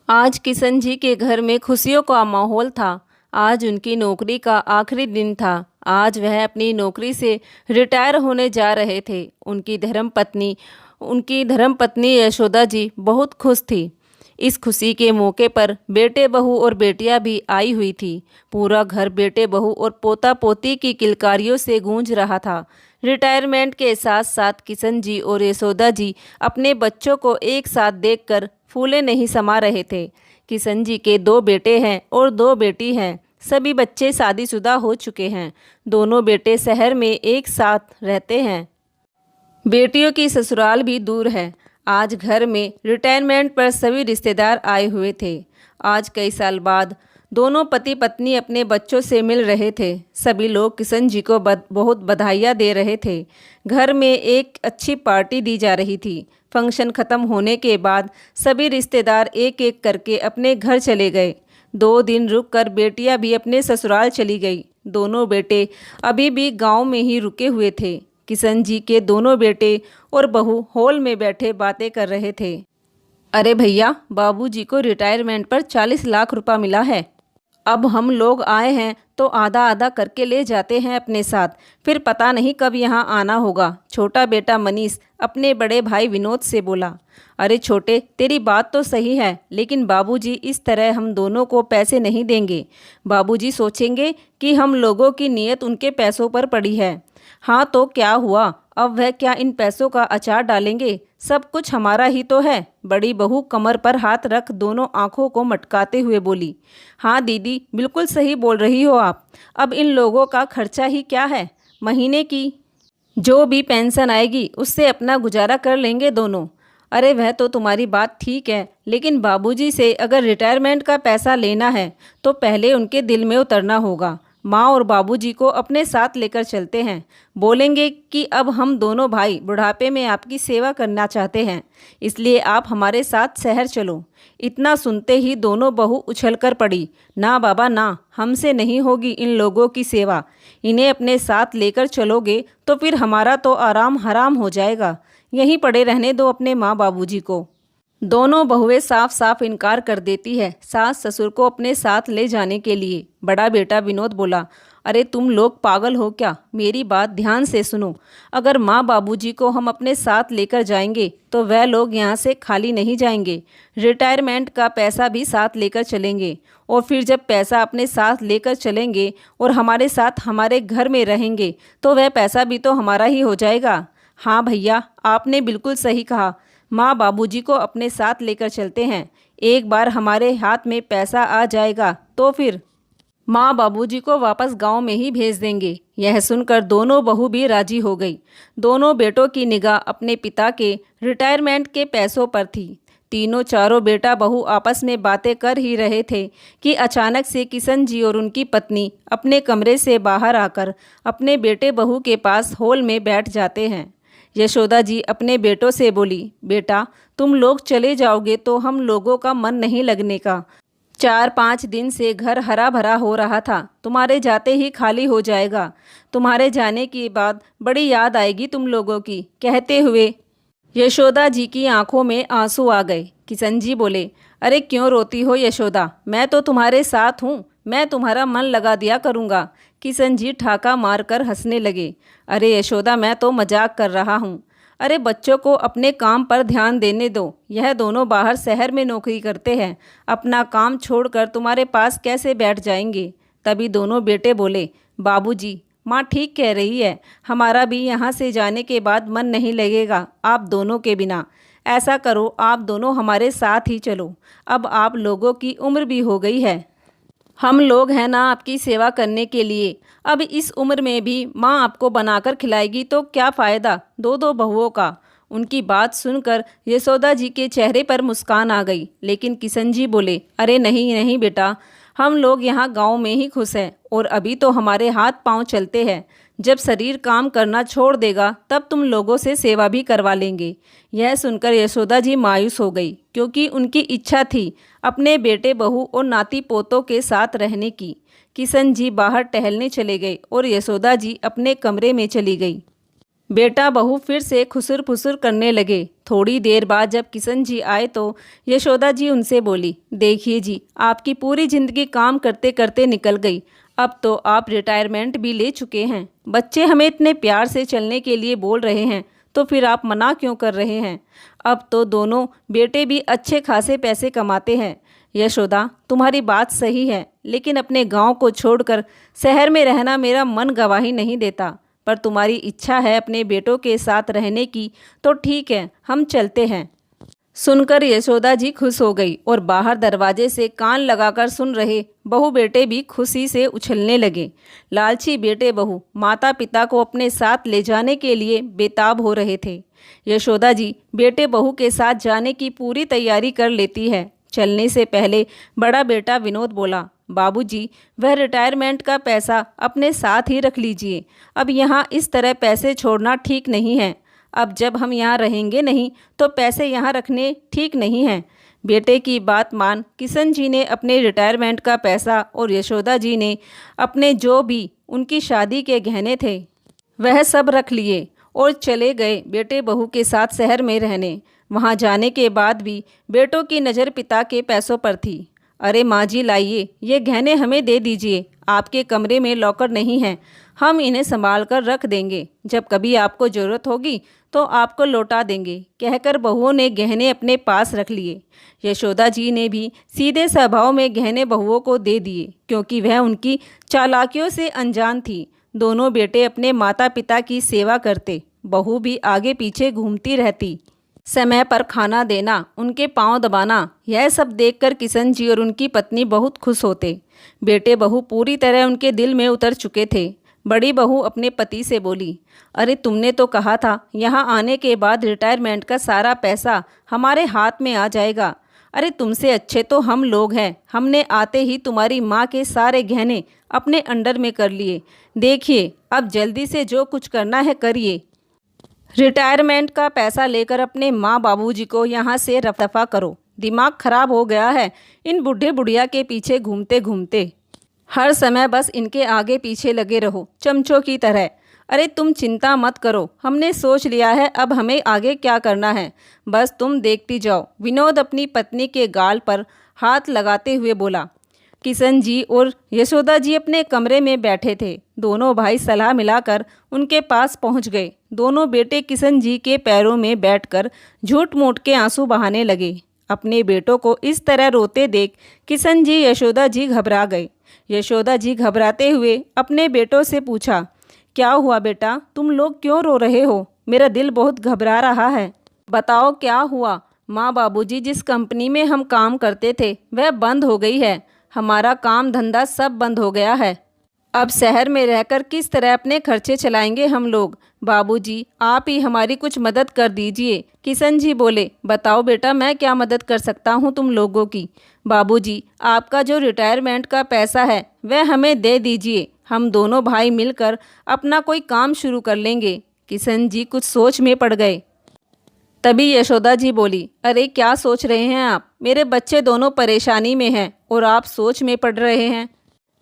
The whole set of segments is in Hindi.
आज किशन जी के घर में खुशियों का माहौल था। आज उनकी नौकरी का आखिरी दिन था। आज वह अपनी नौकरी से रिटायर होने जा रहे थे। उनकी धर्मपत्नी यशोदा जी बहुत खुश थी। इस खुशी के मौके पर बेटे बहू और बेटियां भी आई हुई थी। पूरा घर बेटे बहू और पोता पोती की किलकारियों से गूंज रहा था। रिटायरमेंट के साथ साथ किशन जी और यशोदा जी अपने बच्चों को एक साथ देखकर फूले नहीं समा रहे थे। किशन जी के दो बेटे हैं और दो बेटी हैं। सभी बच्चे शादीशुदा हो चुके हैं। दोनों बेटे शहर में एक साथ रहते हैं। बेटियों की ससुराल भी दूर है। आज घर में रिटायरमेंट पर सभी रिश्तेदार आए हुए थे। आज कई साल बाद दोनों पति पत्नी अपने बच्चों से मिल रहे थे। सभी लोग किशन जी को बहुत बधाइयाँ दे रहे थे। घर में एक अच्छी पार्टी दी जा रही थी। फंक्शन ख़त्म होने के बाद सभी रिश्तेदार एक एक करके अपने घर चले गए। 2 दिन रुककर बेटियां भी अपने ससुराल चली गई। दोनों बेटे अभी भी गांव में ही रुके हुए थे। किशन जी के दोनों बेटे और बहू हॉल में बैठे बातें कर रहे थे। अरे भैया, बाबूजी को रिटायरमेंट पर 40 लाख रुपया मिला है। अब हम लोग आए हैं तो आधा आधा करके ले जाते हैं अपने साथ। फिर पता नहीं कब यहाँ आना होगा। छोटा बेटा मनीष अपने बड़े भाई विनोद से बोला। अरे छोटे, तेरी बात तो सही है, लेकिन बाबूजी इस तरह हम दोनों को पैसे नहीं देंगे। बाबूजी सोचेंगे कि हम लोगों की नीयत उनके पैसों पर पड़ी है। हाँ तो क्या हुआ, अब वह क्या इन पैसों का अचार डालेंगे? सब कुछ हमारा ही तो है। बड़ी बहू कमर पर हाथ रख दोनों आंखों को मटकाते हुए बोली। हाँ दीदी, बिल्कुल सही बोल रही हो आप। अब इन लोगों का खर्चा ही क्या है। महीने की जो भी पेंशन आएगी उससे अपना गुजारा कर लेंगे दोनों। अरे वह तो तुम्हारी बात ठीक है, लेकिन बाबूजी से अगर रिटायरमेंट का पैसा लेना है तो पहले उनके दिल में उतरना होगा। माँ और बाबूजी को अपने साथ लेकर चलते हैं। बोलेंगे कि अब हम दोनों भाई बुढ़ापे में आपकी सेवा करना चाहते हैं, इसलिए आप हमारे साथ शहर चलो। इतना सुनते ही दोनों बहू उछलकर पड़ी। ना बाबा ना, हमसे नहीं होगी इन लोगों की सेवा। इन्हें अपने साथ लेकर चलोगे तो फिर हमारा तो आराम हराम हो जाएगा। यहीं पड़े रहने दो अपने माँ बाबूजी को। दोनों बहुएं साफ साफ इनकार कर देती है सास ससुर को अपने साथ ले जाने के लिए। बड़ा बेटा विनोद बोला। अरे तुम लोग पागल हो क्या? मेरी बात ध्यान से सुनो। अगर माँ बाबूजी को हम अपने साथ लेकर जाएंगे तो वह लोग यहाँ से खाली नहीं जाएंगे। रिटायरमेंट का पैसा भी साथ लेकर चलेंगे, और फिर जब पैसा अपने साथ लेकर चलेंगे और हमारे साथ हमारे घर में रहेंगे तो वह पैसा भी तो हमारा ही हो जाएगा। हाँ भैया, आपने बिल्कुल सही कहा। माँ बाबूजी को अपने साथ लेकर चलते हैं। एक बार हमारे हाथ में पैसा आ जाएगा तो फिर माँ बाबूजी को वापस गांव में ही भेज देंगे। यह सुनकर दोनों बहू भी राजी हो गई। दोनों बेटों की निगाह अपने पिता के रिटायरमेंट के पैसों पर थी। तीनों चारों बेटा बहू आपस में बातें कर ही रहे थे कि अचानक से किशन जी और उनकी पत्नी अपने कमरे से बाहर आकर अपने बेटे बहू के पास हॉल में बैठ जाते हैं। यशोदा जी अपने बेटों से बोली। बेटा, तुम लोग चले जाओगे तो हम लोगों का मन नहीं लगने का। 4-5 दिन से घर हरा भरा हो रहा था, तुम्हारे जाते ही खाली हो जाएगा। तुम्हारे जाने के बाद बड़ी याद आएगी तुम लोगों की। कहते हुए यशोदा जी की आंखों में आंसू आ गए। किशन जी बोले। अरे क्यों रोती हो यशोदा, मैं तो तुम्हारे साथ हूँ। मैं तुम्हारा मन लगा दिया करूँगा। किशन जी ठाका मारकर हंसने लगे। अरे यशोदा, मैं तो मजाक कर रहा हूँ। अरे बच्चों को अपने काम पर ध्यान देने दो। यह दोनों बाहर शहर में नौकरी करते हैं। अपना काम छोड़कर तुम्हारे पास कैसे बैठ जाएंगे? तभी दोनों बेटे बोले। बाबूजी, माँ ठीक कह रही है। हमारा भी यहाँ से जाने के बाद मन नहीं लगेगा आप दोनों के बिना। ऐसा करो, आप दोनों हमारे साथ ही चलो। अब आप लोगों की उम्र भी हो गई है। हम लोग हैं ना आपकी सेवा करने के लिए। अब इस उम्र में भी माँ आपको बनाकर खिलाएगी तो क्या फ़ायदा दो दो बहुओं का। उनकी बात सुनकर यशोदा जी के चेहरे पर मुस्कान आ गई। लेकिन किशन जी बोले। अरे नहीं नहीं बेटा, हम लोग यहाँ गांव में ही खुश हैं, और अभी तो हमारे हाथ पांव चलते हैं। जब शरीर काम करना छोड़ देगा तब तुम लोगों से सेवा भी करवा लेंगे। यह सुनकर यशोदा जी मायूस हो गई, क्योंकि उनकी इच्छा थी अपने बेटे बहू और नाती पोतों के साथ रहने की। किशन जी बाहर टहलने चले गए और यशोदा जी अपने कमरे में चली गई। बेटा बहू फिर से खुसुर फुसुर करने लगे। थोड़ी देर बाद जब किशन जी आए तो यशोदा जी उनसे बोली, देखिए जी, आपकी पूरी जिंदगी काम करते करते निकल गई। अब तो आप रिटायरमेंट भी ले चुके हैं। बच्चे हमें इतने प्यार से चलने के लिए बोल रहे हैं, तो फिर आप मना क्यों कर रहे हैं? अब तो दोनों बेटे भी अच्छे खासे पैसे कमाते हैं। यशोदा, तुम्हारी बात सही है, लेकिन अपने गांव को छोड़कर शहर में रहना मेरा मन गवाही नहीं देता। पर तुम्हारी इच्छा है अपने बेटों के साथ रहने की, तो ठीक है, हम चलते हैं। सुनकर यशोदा जी खुश हो गई और बाहर दरवाजे से कान लगाकर सुन रहे बहू बेटे भी खुशी से उछलने लगे। लालची बेटे बहू माता पिता को अपने साथ ले जाने के लिए बेताब हो रहे थे। यशोदा जी बेटे बहू के साथ जाने की पूरी तैयारी कर लेती है। चलने से पहले बड़ा बेटा विनोद बोला, बाबूजी, वह रिटायरमेंट का पैसा अपने साथ ही रख लीजिए। अब यहाँ इस तरह पैसे छोड़ना ठीक नहीं है। अब जब हम यहाँ रहेंगे नहीं तो पैसे यहाँ रखने ठीक नहीं हैं। बेटे की बात मान किशन जी ने अपने रिटायरमेंट का पैसा और यशोदा जी ने अपने जो भी उनकी शादी के गहने थे वह सब रख लिए और चले गए बेटे बहू के साथ शहर में रहने। वहाँ जाने के बाद भी बेटों की नज़र पिता के पैसों पर थी। अरे माँ जी, लाइए, ये गहने हमें दे दीजिए। आपके कमरे में लॉकर नहीं है, हम इन्हें संभाल कर रख देंगे। जब कभी आपको ज़रूरत होगी तो आपको लौटा देंगे, कहकर बहुओं ने गहने अपने पास रख लिए। यशोदा जी ने भी सीधे स्वभाव में गहने बहुओं को दे दिए, क्योंकि वह उनकी चालाकियों से अनजान थी। दोनों बेटे अपने माता पिता की सेवा करते, बहू भी आगे पीछे घूमती रहती। समय पर खाना देना, उनके पांव दबाना, यह सब देखकर किशन जी और उनकी पत्नी बहुत खुश होते। बेटे बहू पूरी तरह उनके दिल में उतर चुके थे। बड़ी बहू अपने पति से बोली, अरे तुमने तो कहा था यहाँ आने के बाद रिटायरमेंट का सारा पैसा हमारे हाथ में आ जाएगा। अरे तुमसे अच्छे तो हम लोग हैं। हमने आते ही तुम्हारी माँ के सारे गहने अपने अंडर में कर लिए। देखिए, अब जल्दी से जो कुछ करना है करिए। रिटायरमेंट का पैसा लेकर अपने माँ बाबूजी को यहाँ से रफा करो। दिमाग खराब हो गया है इन बूढ़े बुढ़िया के पीछे घूमते घूमते। हर समय बस इनके आगे पीछे लगे रहो, चमचों की तरह। अरे तुम चिंता मत करो, हमने सोच लिया है अब हमें आगे क्या करना है, बस तुम देखती जाओ। विनोद अपनी पत्नी के गाल पर हाथ लगाते हुए बोला। किशन जी और यशोदा जी अपने कमरे में बैठे थे। दोनों भाई सलाह मिलाकर उनके पास पहुंच गए। दोनों बेटे किशन जी के पैरों में बैठकर झूठ मूठ के आंसू बहाने लगे। अपने बेटों को इस तरह रोते देख किशन जी यशोदा जी घबरा गए। यशोदा जी घबराते हुए अपने बेटों से पूछा, क्या हुआ बेटा, तुम लोग क्यों रो रहे हो? मेरा दिल बहुत घबरा रहा है। बताओ क्या हुआ? माँ बाबूजी, जिस कंपनी में हम काम करते थे वह बंद हो गई है। हमारा काम धंधा सब बंद हो गया है। अब शहर में रहकर किस तरह अपने खर्चे चलाएंगे हम लोग? बाबूजी, आप ही हमारी कुछ मदद कर दीजिए। किशन जी बोले, बताओ बेटा, मैं क्या मदद कर सकता हूँ तुम लोगों की? बाबूजी, आपका जो रिटायरमेंट का पैसा है वह हमें दे दीजिए। हम दोनों भाई मिलकर अपना कोई काम शुरू कर लेंगे। किशन जी कुछ सोच में पड़ गए। तभी यशोदा जी बोली, अरे क्या सोच रहे हैं आप? मेरे बच्चे दोनों परेशानी में हैं और आप सोच में पड़ रहे हैं।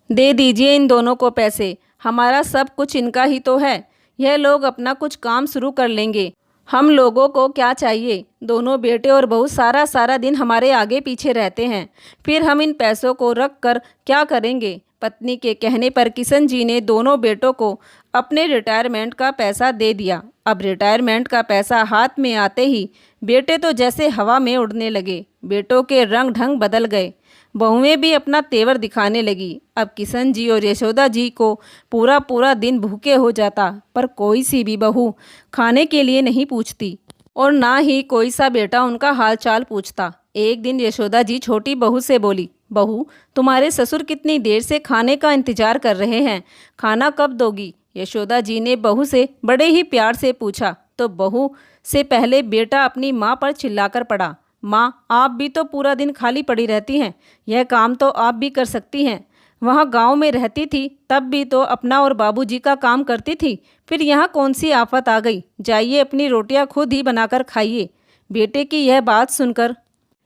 दे दीजिए इन दोनों को पैसे, हमारा सब कुछ इनका ही तो है। यह लोग अपना कुछ काम शुरू कर लेंगे, हम लोगों को क्या चाहिए? दोनों बेटे और बहू सारा सारा दिन हमारे आगे पीछे रहते हैं, फिर हम इन पैसों को रख कर क्या करेंगे? पत्नी के कहने पर किशन जी ने दोनों बेटों को अपने रिटायरमेंट का पैसा दे दिया। अब रिटायरमेंट का पैसा हाथ में आते ही बेटे तो जैसे हवा में उड़ने लगे। बेटों के रंग ढंग बदल गए, बहुएं भी अपना तेवर दिखाने लगी। अब किशन जी और यशोदा जी को पूरा पूरा दिन भूखे हो जाता, पर कोई सी भी बहू खाने के लिए नहीं पूछती और ना ही कोई सा बेटा उनका हालचाल पूछता। एक दिन यशोदा जी छोटी बहू से बोली, बहू, तुम्हारे ससुर कितनी देर से खाने का इंतजार कर रहे हैं, खाना कब दोगी? यशोदा जी ने बहू से बड़े ही प्यार से पूछा तो बहू से पहले बेटा अपनी माँ पर चिल्लाकर पड़ा, माँ, आप भी तो पूरा दिन खाली पड़ी रहती हैं, यह काम तो आप भी कर सकती हैं। वहाँ गांव में रहती थी तब भी तो अपना और बाबूजी का काम करती थी, फिर यहाँ कौन सी आफत आ गई? जाइए अपनी रोटियाँ खुद ही बनाकर खाइए। बेटे की यह बात सुनकर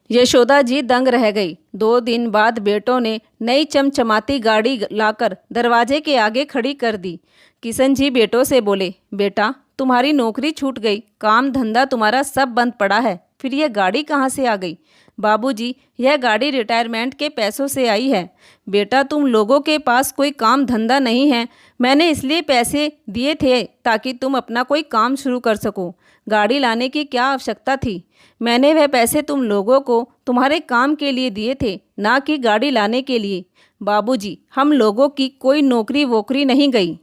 यशोदा जी दंग रह गई। 2 दिन बाद बेटों ने नई चमचमाती गाड़ी लाकर दरवाजे के आगे खड़ी कर दी। किशन जी बेटों से बोले, बेटा, तुम्हारी नौकरी छूट गई, काम धंधा तुम्हारा सब बंद पड़ा है, फिर यह गाड़ी कहाँ से आ गई? बाबूजी, यह गाड़ी रिटायरमेंट के पैसों से आई है। बेटा, तुम लोगों के पास कोई काम धंधा नहीं है, मैंने इसलिए पैसे दिए थे ताकि तुम अपना कोई काम शुरू कर सको। गाड़ी लाने की क्या आवश्यकता थी? मैंने वह पैसे तुम लोगों को तुम्हारे काम के लिए दिए थे, ना कि गाड़ी लाने के लिए। बाबूजी, हम लोगों की कोई नौकरी वोकरी नहीं गई।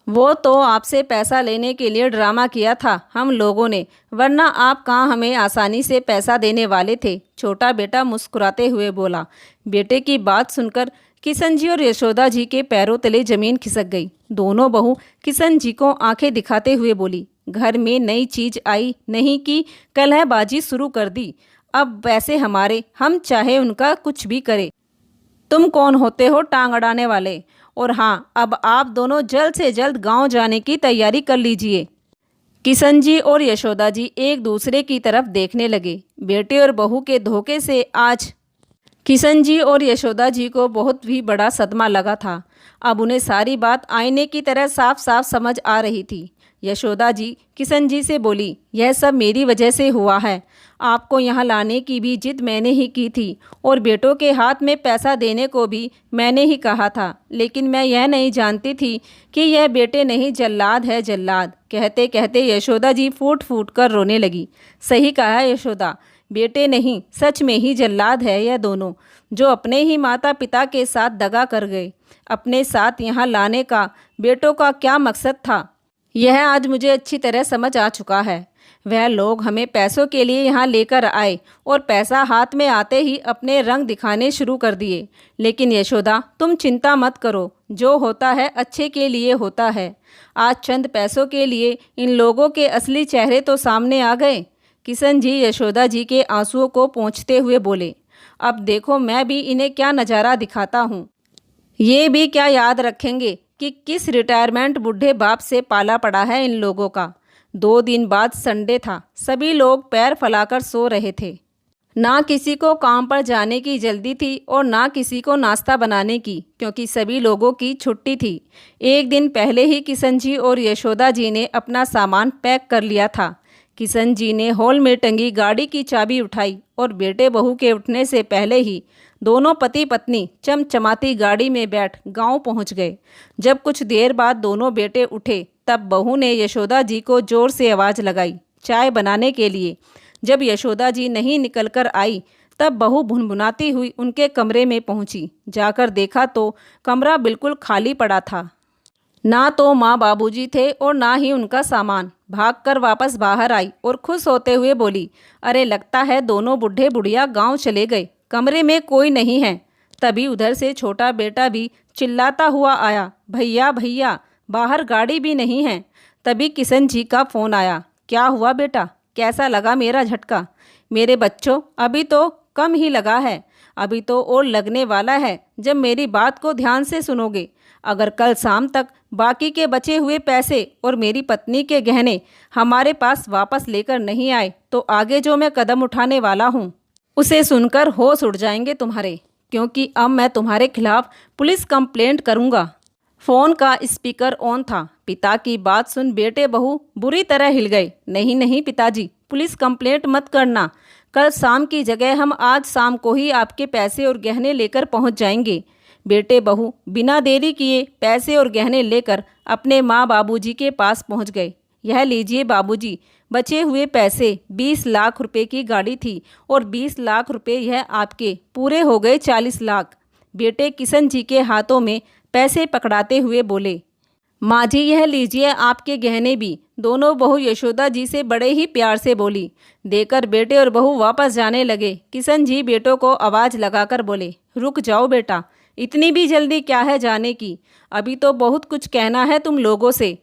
वो तो आपसे पैसा लेने के लिए ड्रामा किया था हम लोगों ने, वरना आप कहाँ हमें आसानी से पैसा देने वाले थे। छोटा बेटा मुस्कुराते हुए बोला। बेटे की बात सुनकर किशन जी और यशोदा जी के पैरों तले जमीन खिसक गई। दोनों बहू किशन जी को आंखें दिखाते हुए बोली, घर में नई चीज आई नहीं कि कलहबाजी शुरू कर दी। अब पैसे हमारे, हम चाहे उनका कुछ भी करें। तुम कौन होते हो टांग अड़ाने वाले? और हाँ, अब आप दोनों जल्द से जल्द गांव जाने की तैयारी कर लीजिए। किशन जी और यशोदा जी एक दूसरे की तरफ देखने लगे। बेटे और बहू के धोखे से आज किशन जी और यशोदा जी को बहुत ही बड़ा सदमा लगा था। अब उन्हें सारी बात आईने की तरह साफ साफ समझ आ रही थी। यशोदा जी किशन जी से बोली, यह सब मेरी वजह से हुआ है। आपको यहाँ लाने की भी जिद मैंने ही की थी और बेटों के हाथ में पैसा देने को भी मैंने ही कहा था, लेकिन मैं यह नहीं जानती थी कि यह बेटे नहीं जल्लाद है जल्लाद। कहते कहते यशोदा जी फूट फूट कर रोने लगी। सही कहा यशोदा, बेटे नहीं सच में ही जल्लाद है यह दोनों, जो अपने ही माता पिता के साथ दगा कर गए। अपने साथ यहाँ लाने का बेटों का क्या मकसद था, यह आज मुझे अच्छी तरह समझ आ चुका है। वह लोग हमें पैसों के लिए यहाँ लेकर आए और पैसा हाथ में आते ही अपने रंग दिखाने शुरू कर दिए। लेकिन यशोदा, तुम चिंता मत करो, जो होता है अच्छे के लिए होता है। आज चंद पैसों के लिए इन लोगों के असली चेहरे तो सामने आ गए। किशन जी यशोदा जी के आंसुओं को पोंछते हुए बोले, अब देखो मैं भी इन्हें क्या नज़ारा दिखाता हूँ। ये भी क्या याद रखेंगे कि किस रिटायरमेंट बूढ़े बाप से पाला पड़ा है इन लोगों का। 2 दिन बाद संडे था, सभी लोग पैर फैलाकर सो रहे थे। ना किसी को काम पर जाने की जल्दी थी और ना किसी को नाश्ता बनाने की, क्योंकि सभी लोगों की छुट्टी थी। एक दिन पहले ही किशन जी और यशोदा जी ने अपना सामान पैक कर लिया था। किशन जी ने हॉल में टंगी गाड़ी की चाबी उठाई और बेटे बहू के उठने से पहले ही दोनों पति पत्नी चमचमाती गाड़ी में बैठ गांव पहुंच गए। जब कुछ देर बाद दोनों बेटे उठे, तब बहू ने यशोदा जी को जोर से आवाज़ लगाई चाय बनाने के लिए। जब यशोदा जी नहीं निकलकर आई, तब बहू भुनभुनाती हुई उनके कमरे में पहुंची। जाकर देखा तो कमरा बिल्कुल खाली पड़ा था। ना तो माँ बाबूजी थे और ना ही उनका सामान। भागकर वापस बाहर आई और खुश होते हुए बोली, अरे लगता है दोनों बूढ़े बुढ़िया गांव चले गए, कमरे में कोई नहीं है। तभी उधर से छोटा बेटा भी चिल्लाता हुआ आया, भैया भैया, बाहर गाड़ी भी नहीं है। तभी किशन जी का फ़ोन आया। क्या हुआ बेटा, कैसा लगा मेरा झटका? मेरे बच्चों, अभी तो कम ही लगा है, अभी तो और लगने वाला है जब मेरी बात को ध्यान से सुनोगे। अगर कल शाम तक बाकी के बचे हुए पैसे और मेरी पत्नी के गहने हमारे पास वापस लेकर नहीं आए, तो आगे जो मैं कदम उठाने वाला हूँ उसे सुनकर होश उड़ जाएंगे तुम्हारे, क्योंकि अब मैं तुम्हारे खिलाफ पुलिस कंप्लेंट करूँगा। फ़ोन का स्पीकर ऑन था। पिता की बात सुन बेटे बहू बुरी तरह हिल गए। नहीं नहीं पिताजी, पुलिस कंप्लेंट मत करना। कल शाम की जगह हम आज शाम को ही आपके पैसे और गहने लेकर पहुंच जाएंगे। बेटे बहू बिना देरी किए पैसे और गहने लेकर अपने माँ बाबूजी के पास पहुंच गए। यह लीजिए बाबूजी, बचे हुए पैसे 20 लाख रुपए की गाड़ी थी और 20 लाख रुपए यह आपके, पूरे हो गए 40 लाख। बेटे किशन जी के हाथों में पैसे पकड़ाते हुए बोले, माँ जी यह लीजिए आपके गहने भी। दोनों बहू यशोदा जी से बड़े ही प्यार से बोली। देकर बेटे और बहू वापस जाने लगे। किशन जी बेटों को आवाज़ लगाकर बोले, रुक जाओ बेटा, इतनी भी जल्दी क्या है जाने की, अभी तो बहुत कुछ कहना है तुम लोगों से।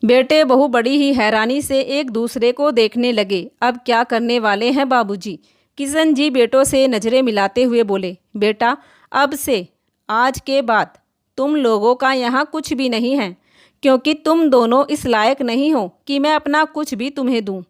बेटे बहू बड़ी ही हैरानी से एक दूसरे को देखने लगे। अब क्या करने वाले हैं बाबूजी? किशन जी बेटों से नज़रें मिलाते हुए बोले, बेटा अब से आज के बाद तुम लोगों का यहाँ कुछ भी नहीं है, क्योंकि तुम दोनों इस लायक नहीं हो कि मैं अपना कुछ भी तुम्हें दूं।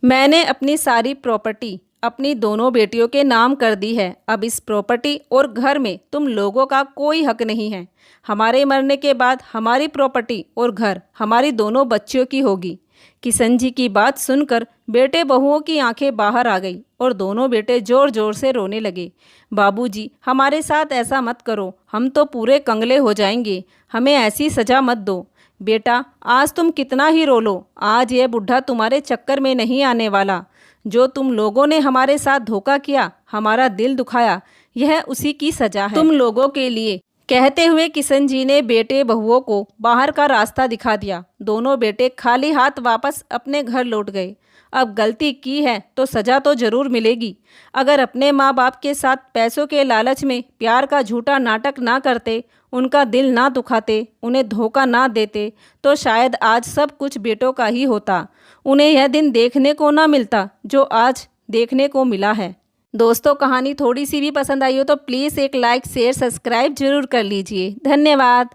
मैंने अपनी सारी प्रॉपर्टी अपनी दोनों बेटियों के नाम कर दी है। अब इस प्रॉपर्टी और घर में तुम लोगों का कोई हक नहीं है। हमारे मरने के बाद हमारी प्रॉपर्टी और घर हमारी दोनों बच्चियों की होगी। किशन जी की बात सुनकर बेटे बहुओं की आंखें बाहर आ गई और दोनों बेटे जोर जोर से रोने लगे। बाबूजी, हमारे साथ ऐसा मत करो, हम तो पूरे कंगले हो जाएंगे, हमें ऐसी सज़ा मत दो। बेटा, आज तुम कितना ही रो लो, आज ये बुढ़ा तुम्हारे चक्कर में नहीं आने वाला। जो तुम लोगों ने हमारे साथ धोखा किया, हमारा दिल दुखाया, यह उसी की सज़ा है तुम लोगों के लिए। कहते हुए किशन जी ने बेटे बहुओं को बाहर का रास्ता दिखा दिया। दोनों बेटे खाली हाथ वापस अपने घर लौट गए। अब गलती की है तो सज़ा तो ज़रूर मिलेगी। अगर अपने माँ बाप के साथ पैसों के लालच में प्यार का झूठा नाटक ना करते, उनका दिल ना दुखाते, उन्हें धोखा ना देते, तो शायद आज सब कुछ बेटों का ही होता। उन्हें यह दिन देखने को ना मिलता जो आज देखने को मिला है। दोस्तों, कहानी थोड़ी सी भी पसंद आई हो तो प्लीज़ एक लाइक शेयर सब्सक्राइब जरूर कर लीजिए। धन्यवाद।